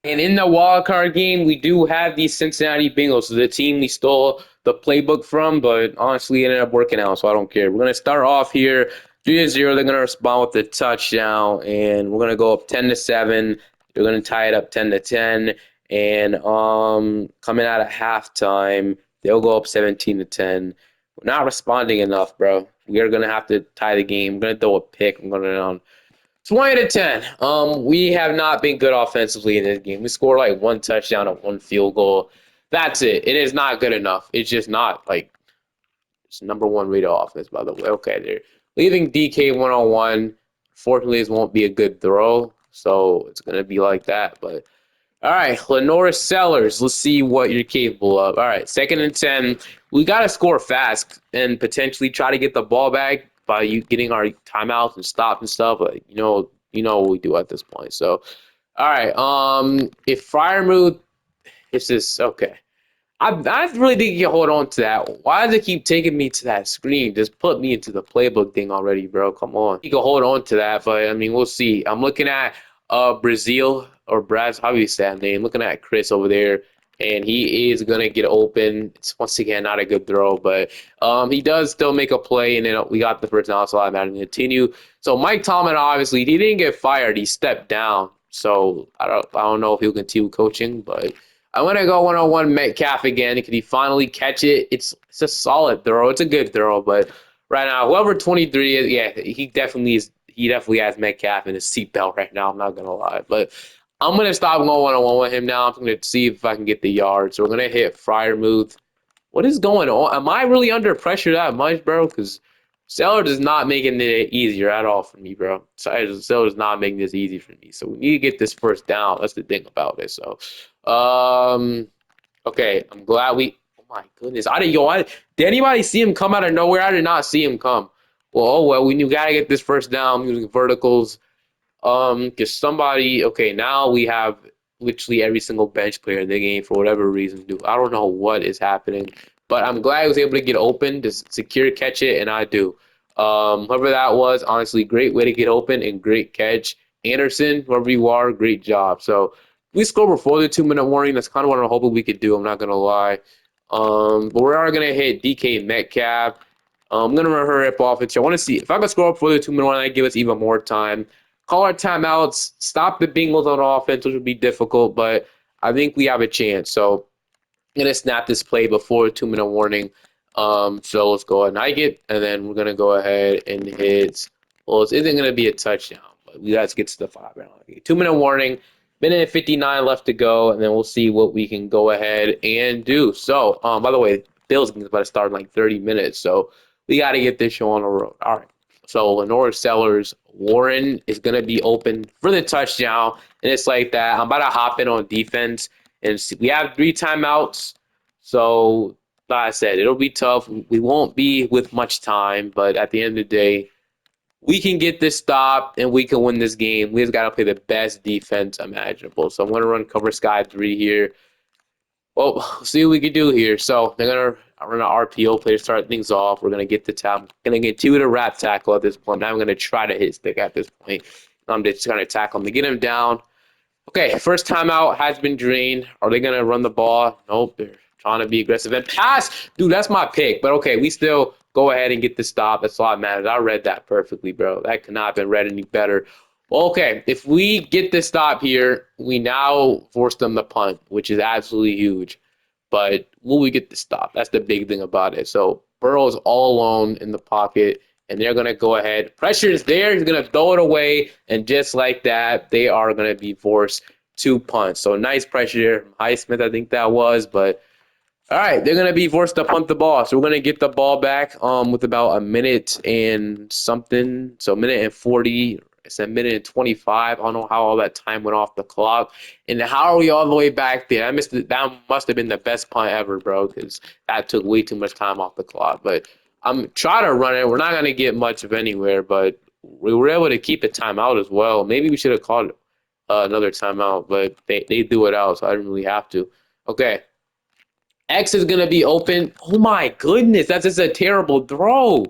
And in the wild card game, we do have the Cincinnati Bengals, so the team we stole the playbook from, but honestly, it ended up working out, so I don't care. We're going to start off here 3-0. They're going to respond with the touchdown, and we're going to go up 10-7. They're going to tie it up 10-10, and coming out of halftime, they'll go up 17-10. We're not responding enough, bro. We are going to have to tie the game. I'm going to throw a pick. I'm going to 20-10. We have not been good offensively in this game. We scored like 1 touchdown and 1 field goal. That's it. It is not good enough. It's just not like it's number 1 rated offense, by the way. Okay, they're leaving DK 1-on-1. Fortunately, this won't be a good throw, so it's gonna be like that. But all right, Lenore Sellers, let's see what you're capable of. All right, 2nd and 10. We got to score fast and potentially try to get the ball back by you getting our timeouts and stops and stuff. But you know what we do at this point. So, all right, if Fryermuth, it's just okay. I really think you can hold on to that. Why does it keep taking me to that screen? Just put me into the playbook thing already, bro. Come on. You can hold on to that, but I mean, we'll see. I'm looking at Brazil or Braz, how do you say that name? Looking at Chris over there, and he is gonna get open. It's once again not a good throw, but he does still make a play, and then we got the first down, so I'm going to continue. So Mike Tomlin, obviously, he didn't get fired. He stepped down. So I don't know if he'll continue coaching, but I'm going to go 1-on-1 Metcalf again. Can he finally catch it? It's a solid throw. It's a good throw, but right now, whoever 23 is, yeah, he definitely has Metcalf in his seatbelt right now. I'm not going to lie. But I'm going to stop going one-on-one with him now. I'm going to see if I can get the yard. So we're going to hit Fryermuth. What is going on? Am I really under pressure that much, bro? Because Sellers is not making it easier at all for me, bro. Sellers is not making this easy for me. So we need to get this first down. That's the thing about it. So, okay, I'm glad we. Oh my goodness, did anybody see him come out of nowhere? I did not see him come. Well, oh well, we gotta get this first down using verticals. Because somebody, okay, now we have literally every single bench player in the game for whatever reason. Dude, I don't know what is happening, but I'm glad I was able to get open to secure catch it, and I do. Whoever that was, honestly, great way to get open and great catch. Anderson, whoever you are, great job. So we scored before the 2 minute warning. That's kind of what I'm hoping we could do. I'm not gonna lie. But we are gonna hit DK Metcalf. I'm gonna run her up offense. I want to see if I can score up for the 2 minute warning. That give us even more time. Call our timeouts, stop the Bengals on offense, which would be difficult, but I think we have a chance. So I'm gonna snap this play before 2 minute warning. So let's go ahead and hike it, and then we're gonna go ahead and hit. Well, it isn't gonna be a touchdown, but we got to get to the 5 round. 2 minute warning, minute and 59 left to go, and then we'll see what we can go ahead and do. So, by the way, Bills game is about to start in like 30 minutes, so we got to get this show on the road. All right. So Lenore Sellers, Warren is going to be open for the touchdown. And it's like that. I'm about to hop in on defense. And we have 3 timeouts. So, like I said, it'll be tough. We won't be with much time. But at the end of the day, we can get this stop and we can win this game. We just got to play the best defense imaginable. So I'm going to run cover sky 3 here. Well, see what we can do here. So they're gonna run an RPO play to start things off. We're gonna get the tap. Gonna get 2 to wrap tackle at this point. Now I'm gonna try to hit stick at this point. I'm just gonna tackle him to get him down. Okay, first timeout has been drained. Are they gonna run the ball? Nope. They're trying to be aggressive and pass. Dude, that's my pick. But okay, we still go ahead and get the stop. That's all that matters. I read that perfectly, bro. That could not have been read any better. Okay, if we get this stop here, we now force them to punt, which is absolutely huge. But will we get the stop? That's the big thing about it. So Burrow's all alone in the pocket, and they're going to go ahead. Pressure is there. He's going to throw it away, and just like that, they are going to be forced to punt. So nice pressure there from Highsmith, I think that was. But all right, they're going to be forced to punt the ball. So we're going to get the ball back with about a minute and something. So a minute and 40. It's a minute and 25. I don't know how all that time went off the clock. And how are we all the way back there? That must have been the best punt ever, bro, because that took way too much time off the clock. But I'm trying to run it. We're not going to get much of anywhere, but we were able to keep a timeout as well. Maybe we should have called another timeout, but they threw it out, so I didn't really have to. Okay. X is going to be open. Oh, my goodness. That's just a terrible throw.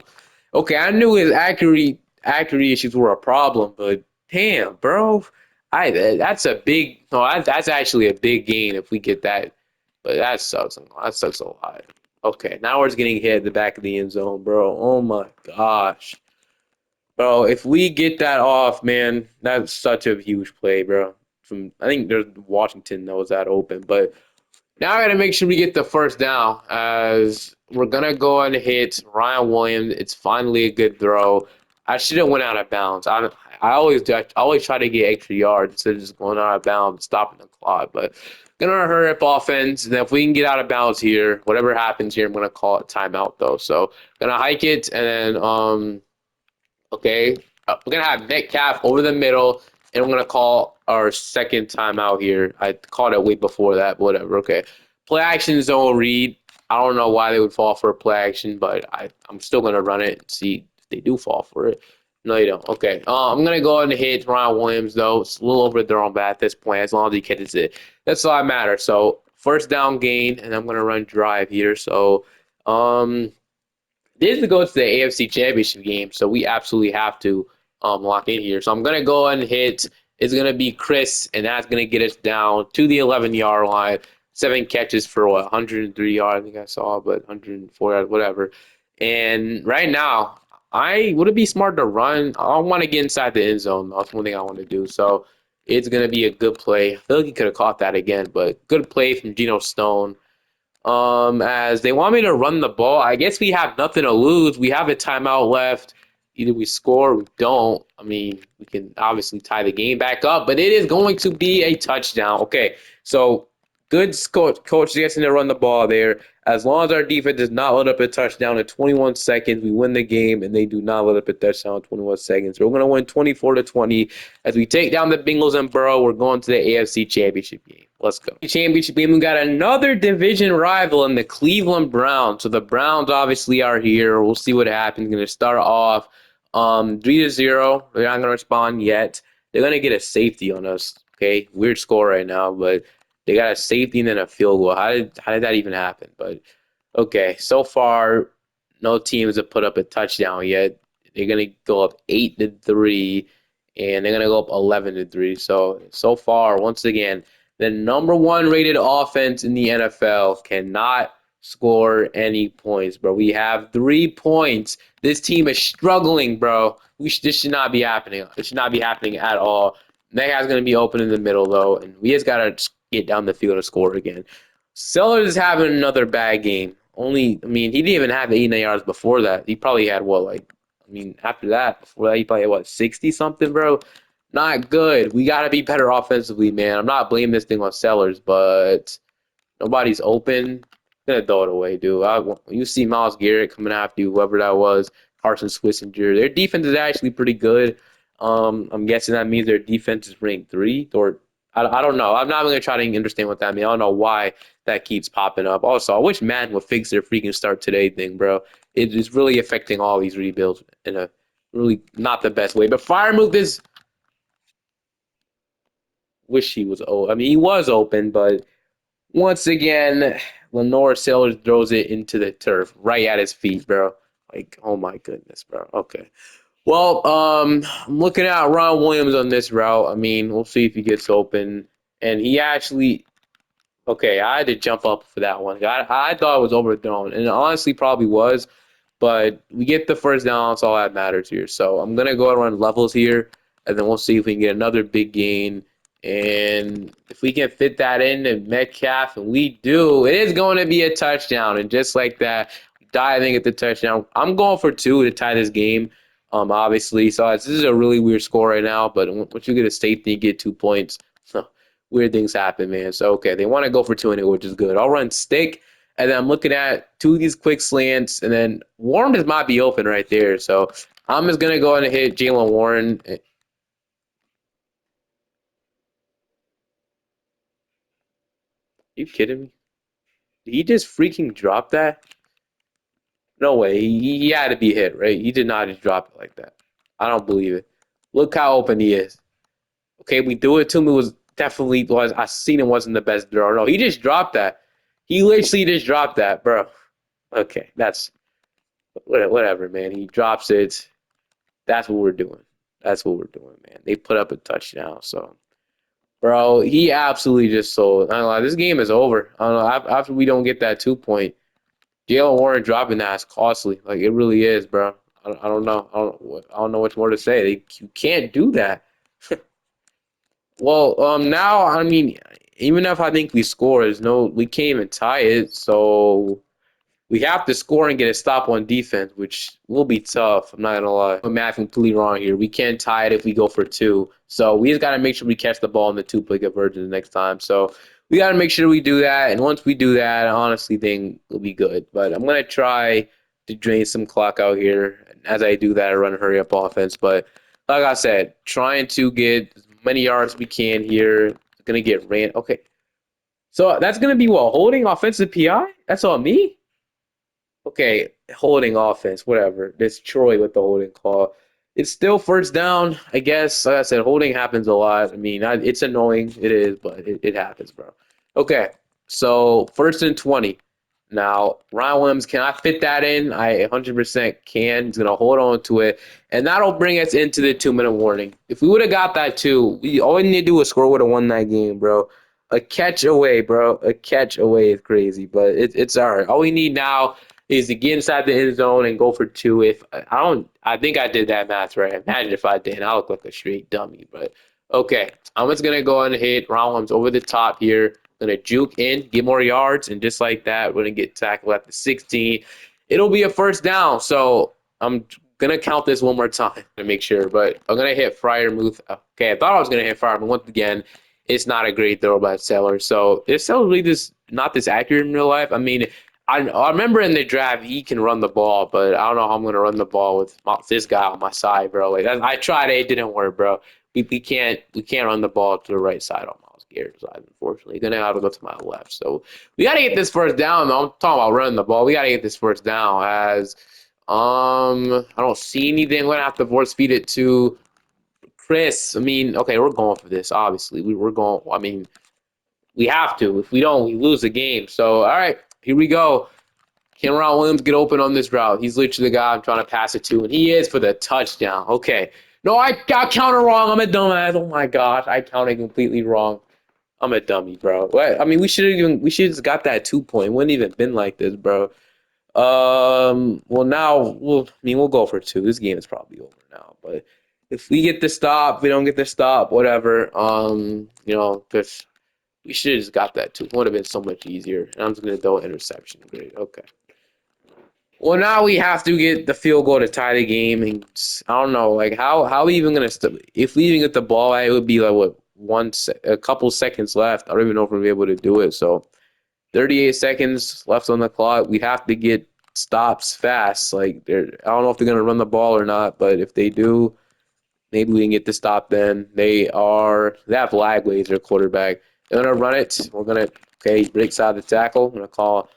Okay, I knew his accuracy issues were a problem, but damn, bro. That's a big no, that's actually a big gain if we get that. But that sucks. That sucks a lot. Okay, now we're just getting hit at the back of the end zone, bro. Oh, my gosh. Bro, if we get that off, man, that's such a huge play, bro. I think there's Washington knows that open, but now I got to make sure we get the first down as we're going to go and hit Ryan Williams. It's finally a good throw. I should have went out of bounds. I always try to get extra yards instead of just going out of bounds and stopping the clock. But going to hurry up offense. And then if we can get out of bounds here, whatever happens here, I'm going to call it timeout, though. So going to hike it and then, okay, we're going to have Metcalf over the middle. And we're going to call our second timeout here. I called it way before that, but whatever. Okay. Play action zone read. I don't know why they would fall for a play action, but I'm still going to run it and see if they do fall for it. No, you don't. Okay. I'm going to go ahead and hit Ryan Williams, though. It's a little overthrown, but at this point, as long as he catches it, that's all that matters. So, first down gain, and I'm going to run drive here. So, this is to go to the AFC Championship game, so we absolutely have to lock in here. So I'm going to go and hit. It's going to be Chris, and that's going to get us down to the 11-yard line. 7 catches for 103 yards, I think I saw, but 104 yards, whatever. And right now, would it be smart to run? I want to get inside the end zone. That's one thing I want to do. So it's going to be a good play. I feel like he could have caught that again, but good play from Geno Stone. As they want me to run the ball. I guess we have nothing to lose. We have a timeout left. Either we score or we don't. I mean, we can obviously tie the game back up, but it is going to be a touchdown. Okay, so good coach gets in to run the ball there. As long as our defense does not let up a touchdown in 21 seconds, we win the game, and they do not let up a touchdown in 21 seconds. We're going to win 24-20 as we take down the Bengals and Burrow. We're going to the AFC Championship game. Let's go. Championship game, we got another division rival in the Cleveland Browns. So the Browns obviously are here. We'll see what happens. Going to start off 3-0. They're not going to respond yet. They're going to get a safety on us. Okay, weird score right now, but they got a safety and then a field goal. How did that even happen? But okay, so far no teams have put up a touchdown yet. They're gonna go up 8-3, and they're gonna go up 11-3. So far, once again, the number one rated offense in the NFL cannot score any points, bro. We have 3 points. This team is struggling, bro. This should not be happening. It should not be happening at all. That guy's gonna be open in the middle though, and we just gotta get down the field and score again. Sellers is having another bad game. He didn't even have 89 yards before that. He probably had after that, before that, he probably had 60 something, bro. Not good. We gotta be better offensively, man. I'm not blaming this thing on Sellers, but nobody's open. I'm gonna throw it away, dude. When you see Myles Garrett coming after you, whoever that was, Carson Swissinger, their defense is actually pretty good. I'm guessing that means their defense is ranked 3, or I don't know. I'm not going to try to understand what that means. I don't know why that keeps popping up. Also, I wish Madden would fix their freaking start today thing, bro. It is really affecting all these rebuilds in a really not the best way. But Freiermuth is, wish he was open. He was open, but once again, Lenore Sellers throws it into the turf right at his feet, bro. Like, oh my goodness, bro. Okay. Well, I'm looking at Ron Williams on this route. We'll see if he gets open. And he actually, okay, I had to jump up for that one. I thought it was overthrown, and it honestly probably was. But we get the first down. That's all that matters here. So I'm going to go and run levels here, and then we'll see if we can get another big gain. And if we can fit that in to Metcalf, and we do, it is going to be a touchdown. And just like that, diving at the touchdown. I'm going for 2 to tie this game, obviously. So this is a really weird score right now, but once you get a safety, you get 2 points. Weird things happen, man. So, okay, they want to go for 2 anyway, which is good. I'll run stick. And then I'm looking at 2 of these quick slants, and then Warren just might be open right there. So I'm just going to go ahead and hit Jalen Warren. Are you kidding me? Did he just freaking drop that? No way. He had to be hit, right? He did not just drop it like that. I don't believe it. Look how open he is. Okay, we do it to him. It was definitely was. I seen it wasn't the best throw. No, he just dropped that. He literally just dropped that, bro. Okay, that's whatever, man. He drops it. That's what we're doing. That's what we're doing, man. They put up a touchdown. So, bro, he absolutely just sold. I don't know. This game is over. I don't know. After we don't get that 2 point, Jalen Warren dropping that is costly. Like, it really is, bro. I don't know. I don't know what more to say. You can't do that. Well, now even if I think we score, we can't even tie it. So we have to score and get a stop on defense, which will be tough. I'm not gonna lie. I'm math completely wrong here. We can't tie it if we go for 2. So we just gotta make sure we catch the ball in the 2-point conversion the next time. So we gotta make sure we do that. And once we do that, I honestly think we'll be good. But I'm gonna try to drain some clock out here. And as I do that, I run hurry up offense. But like I said, trying to get as many yards as we can here. Gonna get ran. Okay. So that's gonna be what? Holding offensive PI? That's on me? Okay, holding offense, whatever. It's Troy with the holding call. It's still first down, I guess. Like I said, holding happens a lot. It's annoying. It is, but it happens, bro. Okay, so 1st and 20. Now, Ryan Williams, can I fit that in? I 100% can. He's going to hold on to it, and that'll bring us into the 2-minute warning. If we would have got that too, all we need to do was score, would have won that game, bro. A catch away, bro. A catch away is crazy, but it's all right. All we need now is to get inside the end zone and go for 2. If I think I did that math right. Imagine if I didn't. I look like a straight dummy. But okay, I'm just gonna go ahead and hit Ron Williams over the top here. Gonna juke in, get more yards, and just like that, we're gonna get tackled at the 16. It'll be a first down. So I'm Gonna count this one more time to make sure, but I'm gonna hit Fryermuth. Okay, I thought I was gonna hit Fryermuth. Once again, it's not a great throw by Sellers. So is Sellers really this not this accurate in real life? I mean, I remember in the draft he can run the ball, but I don't know how I'm gonna run the ball with this guy on my side, bro. Like I tried it, it didn't work, bro. We can't run the ball to the right side on Miles Garrett's side, unfortunately. Gonna have to go to my left. So we gotta get this first down, though. I'm talking about running the ball. We gotta get this first down as I don't see anything. I'm gonna have to force feed it to Chris. I mean, okay, we're going for this. Obviously, we're going. I mean, we have to. If we don't, we lose the game. So, all right, here we go. Cameron Williams get open on this route. He's literally the guy I'm trying to pass it to, and he is for the touchdown. Okay. No, I got counted wrong. I'm a dumbass. Oh my gosh, I counted completely wrong. I'm a dummy, bro. What? I mean, we should have just got that 2 point. Wouldn't even been like this, bro. Well, now we'll go for two. This game is probably over now. But if we get the stop, we don't get the stop, whatever. Because we should have just got that two. It would have been so much easier. And I'm just gonna throw an interception. Great. Okay. Well, now we have to get the field goal to tie the game, and I don't know, like how are we even gonna if we even get the ball, it would be like what a couple seconds left. I don't even know if we'll be able to do it. So 38 seconds left on the clock. We have to get stops fast. Like I don't know if they're gonna run the ball or not, but if they do, maybe we can get the stop. Then they have Lagway, their quarterback. They're gonna run it. We're gonna breaks out the tackle. I'm gonna call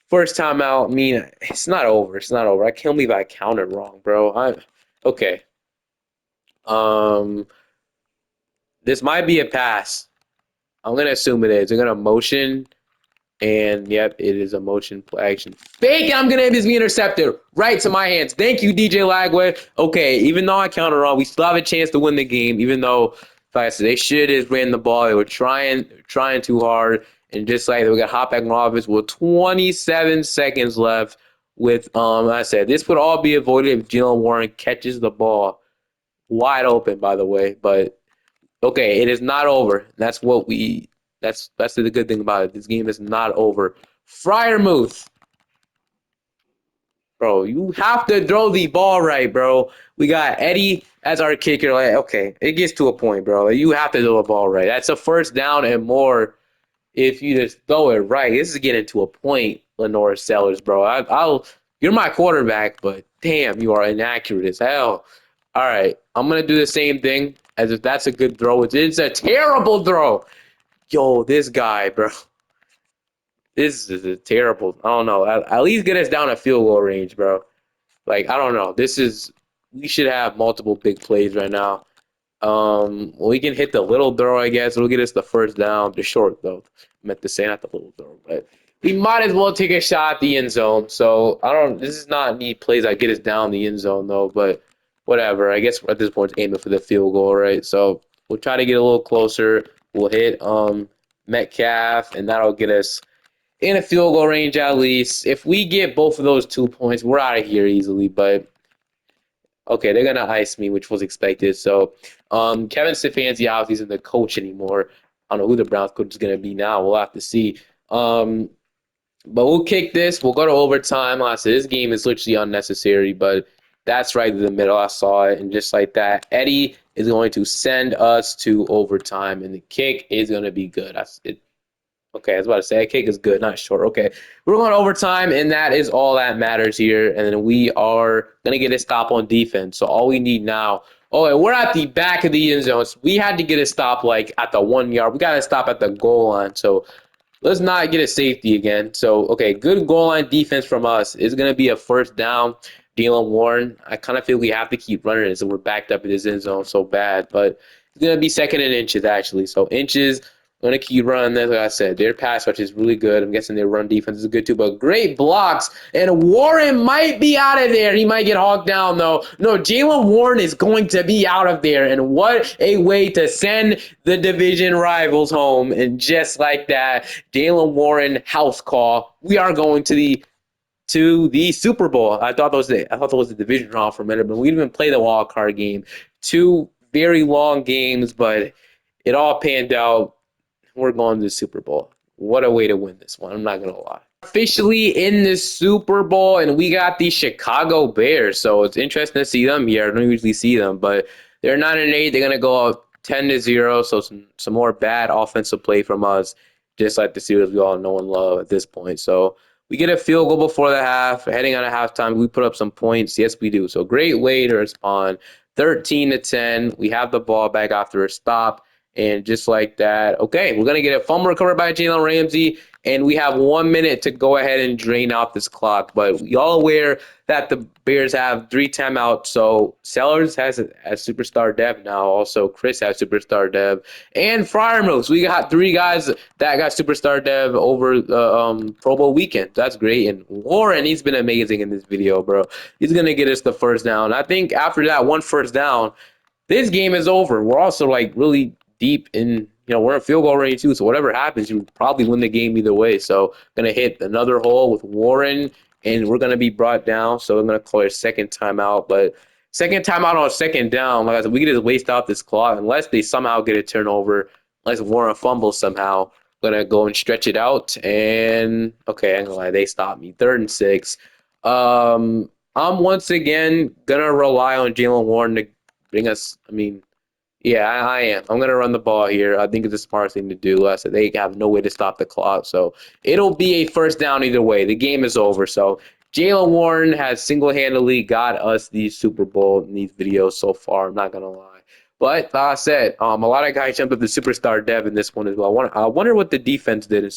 first time out. I mean, it's not over. It's not over. I can't believe I counted wrong, bro. Okay. Um, this might be a pass. I'm gonna assume it is. They're gonna motion. And yep, it is a motion play action. Fake, I'm gonna have this be intercepted right to my hands. Thank you, DJ Lagway. Okay, even though I counted wrong, we still have a chance to win the game. Even though, like I said, they should have ran the ball. They were trying too hard, and just like they got hop back in offense with 27 seconds left. With I said this would all be avoided if Jalen Warren catches the ball wide open. By the way, but okay, it is not over. That's what we. That's the good thing about it. This game is not over. Fryermuth, bro, you have to throw the ball right, bro. We got Eddie as our kicker. Like, okay, it gets to a point, bro. Like, you have to throw the ball right. That's a first down and more if you just throw it right. This is getting to a point, Lenore Sellers, bro. You're my quarterback, but damn, you are inaccurate as hell. All right, I'm gonna do the same thing as if that's a good throw. It's a terrible throw. Yo, this guy, bro. This is a terrible. I don't know. At least get us down a field goal range, bro. Like, I don't know. We should have multiple big plays right now. We can hit the little throw, I guess. It'll get us the first down. The short, though. I meant to say not the little throw, but we might as well take a shot at the end zone. So, this is not neat plays that get us down the end zone, though, but whatever. I guess at this point, it's aiming for the field goal, right? So, we'll try to get a little closer. We'll hit Metcalf, and that'll get us in a field goal range at least. If we get both of those 2 points, we're out of here easily. But okay, they're gonna ice me, which was expected. So Kevin Stefanski obviously isn't the coach anymore. I don't know who the Browns coach is gonna be now. We'll have to see. But we'll kick this. We'll go to overtime. Like I said, this game is literally unnecessary, but that's right in the middle. I saw it, and just like that, Eddie is going to send us to overtime, and the kick is going to be good. Okay, I was about to say, a kick is good, not short. Okay, we're going to overtime, and that is all that matters here. And then we are going to get a stop on defense. So all we need now, and we're at the back of the end zone. So we had to get a stop like at the 1 yard. We got to stop at the goal line. So let's not get a safety again. So, okay, good goal line defense from us. It's going to be a first down. Jalen Warren, I kind of feel we have to keep running it, so we're backed up in this end zone so bad. But it's going to be second and inches, actually. So inches, going to keep running this. Like I said, their pass rush is really good. I'm guessing their run defense is good too. But great blocks. And Warren might be out of there. He might get hawked down, though. No, Jalen Warren is going to be out of there. And what a way to send the division rivals home. And just like that, Jalen Warren house call. We are going to the Super Bowl. I thought that was the division round for a minute, but we didn't even play the wild card game. Two very long games, but it all panned out. We're going to the Super Bowl. What a way to win this one. I'm not gonna lie. officially in the Super Bowl, and we got the Chicago Bears. So it's interesting to see them here. I don't usually see them, but they're 9-8. They're gonna go up 10-0. So some more bad offensive play from us, just like the Steelers we all know and love at this point. So we get a field goal before the half. Heading on a halftime, we put up some points. Yes, we do. So great way to respond. 13-10. We have the ball back after a stop. And just like that, okay, we're going to get a fumble recovered by Jalen Ramsey, and we have 1 minute to go ahead and drain out this clock. But y'all aware that the Bears have 3 timeouts, so Sellers has a superstar dev now. Also, Chris has superstar dev. And Fryermuth, we got 3 guys that got superstar dev over the Pro Bowl weekend. That's great. And Warren, he's been amazing in this video, bro. He's going to get us the first down. I think after that one first down, this game is over. We're also like really deep in, we're in field goal range too. So whatever happens, you probably win the game either way. So gonna hit another hole with Warren, and we're gonna be brought down. So I'm gonna call it a second timeout. But second timeout on second down, like I said, we can just waste out this clock unless they somehow get a turnover, unless Warren fumbles somehow. Gonna go and stretch it out. And okay, I'm gonna lie, they stopped me. 3rd and 6. I'm once again gonna rely on Jalen Warren to bring us. Yeah, I am. I'm going to run the ball here. I think it's the smart thing to do. I said they have no way to stop the clock. So it'll be a first down either way. The game is over. So Jalen Warren has single-handedly got us the Super Bowl in these videos so far. I'm not going to lie. But like I said, a lot of guys jumped up the superstar dev in this one as well. I wonder what the defense did in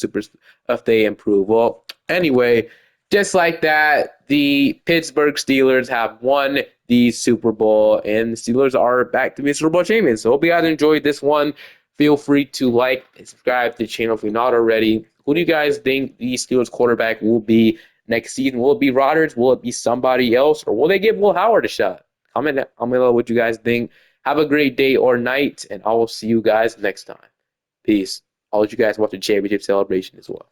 if they improved. Well, anyway, just like that, the Pittsburgh Steelers have won the Super Bowl, and the Steelers are back to be Super Bowl champions. So hope you guys enjoyed this one. Feel free to like and subscribe to the channel if you're not already. Who do you guys think the Steelers quarterback will be next season? Will it be Rodgers? Will it be somebody else? Or will they give Will Howard a shot? Comment below what you guys think. Have a great day or night, and I will see you guys next time. Peace. I'll let you guys watch the championship celebration as well.